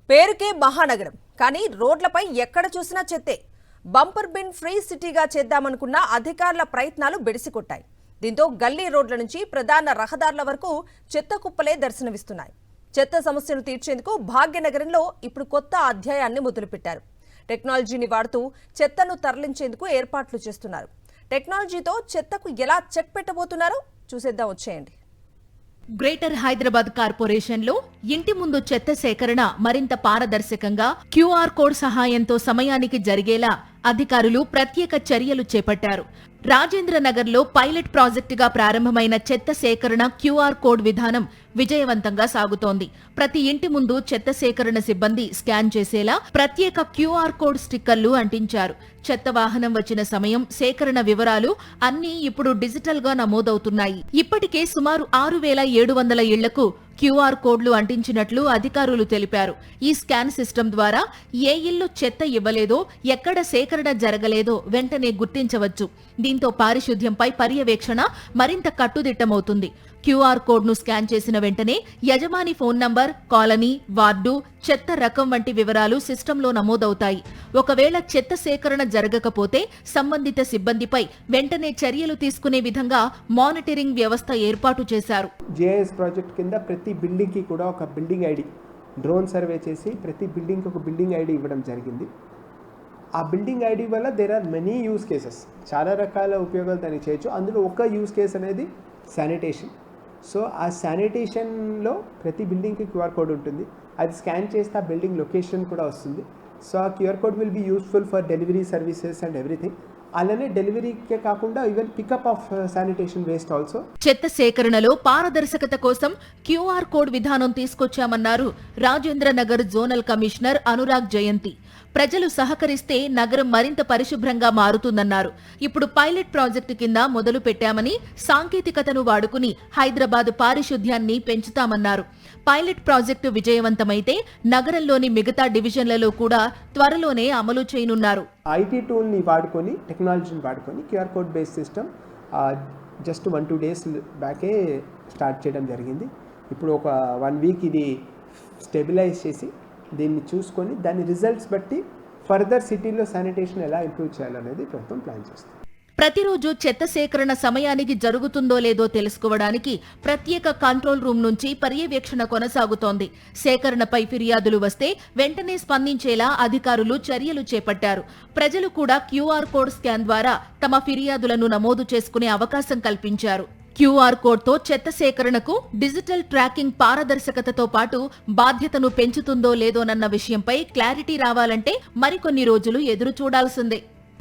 పేరుకే మహానగరం, కానీ రోడ్లపై ఎక్కడ చూసినా చెత్తే. బంపర్ బిన్ ఫ్రీ సిటీగా చేద్దామనుకున్న అధికారుల ప్రయత్నాలు బెడిసికొట్టాయి. దీంతో గల్లీ రోడ్ల నుంచి ప్రధాన రహదారుల వరకు చెత్త కుప్పలే దర్శనమిస్తున్నాయి. చెత్త సమస్యను తీర్చేందుకు భాగ్యనగరంలో ఇప్పుడు కొత్త అధ్యాయాన్ని మొదలుపెట్టారు. టెక్నాలజీని వాడుతూ చెత్తను తరలించేందుకు ఏర్పాట్లు చేస్తున్నారు. టెక్నాలజీతో చెత్తకు ఎలా చెక్ పెట్టబోతున్నారో చూసేద్దాం, వచ్చేయండి. గ్రేటర్ హైదరాబాద్ కార్పొరేషన్ లో ఇంటి ముందు చెత్త సేకరణ మరింత పారదర్శకంగా క్యూఆర్ కోడ్ సహాయంతో సమయానికి జరిగేలా అధికారులు ప్రత్యేక చర్యలు చేపట్టారు. రాజేంద్ర నగర్ లో పైలట్ ప్రాజెక్టుగా ప్రారంభమైన చెత్త సేకరణ క్యూఆర్ కోడ్ విధానం విజయవంతంగా సాగుతోంది. ప్రతి ఇంటి ముందు చెత్త సేకరణ సిబ్బంది స్కాన్ చేసేలా ప్రత్యేక క్యూఆర్ కోడ్ స్టిక్కర్లు అంటించారు. చెత్త వాహనం వచ్చిన సమయం, సేకరణ వివరాలు అన్నీ ఇప్పుడు డిజిటల్ గా నమోదవుతున్నాయి. ఇప్పటికే సుమారు 6,700 ఇళ్లకు క్యూఆర్ కోడ్లు అంటించినట్లు అధికారులు తెలిపారు. ఈ స్కాన్ సిస్టమ్ ద్వారా ఏ ఇల్లు చెత్త ఇవ్వలేదో, ఎక్కడ సేకరణ జరగలేదో వెంటనే గుర్తించవచ్చు. దీంతో పారిశుద్ధ్యంపై పర్యవేక్షణ మరింత కట్టుదిట్టమవుతుంది. క్యూఆర్ కోడ్ ను స్కాన్ చేసిన వెంటనే యజమాని ఫోన్ నంబర్, కాలనీ, వార్డు, చెత్త రకం వంటి వివరాలు సిస్టంలో నమోదవుతాయి. ఒకవేళ చెత్త సేకరణ జరగకపోతే సంబంధిత సిబ్బందిపై వెంటనే చర్యలు తీసుకునే విధంగా మానిటరింగ్ వ్యవస్థ ఏర్పాటు చేశారు. జేఎస్ ప్రాజెక్ట్ కింద ప్రతి బిల్డింగ్ కి కూడా ఒక బిల్డింగ్ ఐడి డ్రోన్ సర్వే చేసి ప్రతి బిల్డింగ్ కి ఒక బిల్డింగ్ ఐడి ఇవ్వడం జరిగింది. ఆ బిల్డింగ్ ఐడి వల్ల there are many use cases, చాలా రకాల ఉపయోగాలు దాన్ని చేయొచ్చు. అందులో ఒక యూస్ కేస్ అనేది శానిటేషన్. సో ఆ శానిటేషన్లో ప్రతి బిల్డింగ్కి క్యూఆర్ కోడ్ ఉంటుంది. అది స్కాన్ చేస్తే ఆ బిల్డింగ్ లొకేషన్ కూడా వస్తుంది. సో ఆ QR code will be useful for delivery services and everything. అలానే డెలివరీకే కాకుండా even pickup of sanitation waste also. చెత్త సేకరణలో పారదర్శకత కోసం క్యూఆర్ కోడ్ విధానం తీసుకొచ్చామన్నారు రాజేంద్ర నగర్ జోనల్ కమిషనర్ అనురాగ్ జయంతి. ప్రజలు సహకరిస్తే నగరం మరింత పరిశుభ్రంగా మారుతుందన్నారు. ఇప్పుడు పైలట్ ప్రాజెక్టు కింద మొదలు పెట్టామని, సాంకేతికతను వాడుకుని హైదరాబాద్ పారిశుద్ధ్యాన్ని పెంచుతామన్నారు. పైలట్ ప్రాజెక్టు విజయవంతమైతే నగరంలోని మిగతా డివిజన్లలో కూడా త్వరలోనే అమలు చేయనున్నారు. ఐటీ టూల్ని వాడుకొని, టెక్నాలజీని వాడుకొని QR code based system just 1-2 days బ్యాకే స్టార్ట్ చేయడం జరిగింది. ఇప్పుడు ఒక 1 వీక్ ఇది స్టెబిలైజ్ చేసి దీన్ని చూసుకొని దాని రిజల్ట్స్ బట్టి ఫర్దర్ సిటీలో శానిటేషన్ ఎలా ఇంప్రూవ్ చేయాలనేది ప్రభుత్వం ప్లాన్ చేస్తుంది. ప్రతిరోజు చెత్త సేకరణ సమయానికి జరుగుతుందో లేదో తెలుసుకోవడానికి ప్రత్యేక కంట్రోల్ రూమ్ నుంచి పర్యవేక్షణ కొనసాగుతోంది. సేకరణపై ఫిర్యాదులు వస్తే వెంటనే స్పందించేలా అధికారులు చర్యలు చేపట్టారు. ప్రజలు కూడా క్యూఆర్ కోడ్ స్కాన్ ద్వారా తమ ఫిర్యాదులను నమోదు చేసుకునే అవకాశం కల్పించారు. క్యూఆర్ కోడ్తో చెత్త సేకరణకు డిజిటల్ ట్రాకింగ్ పారదర్శకతతో పాటు బాధ్యతను పెంచుతుందో లేదోనన్న విషయంపై క్లారిటీ రావాలంటే మరికొన్ని రోజులు ఎదురు చూడాల్సిందే.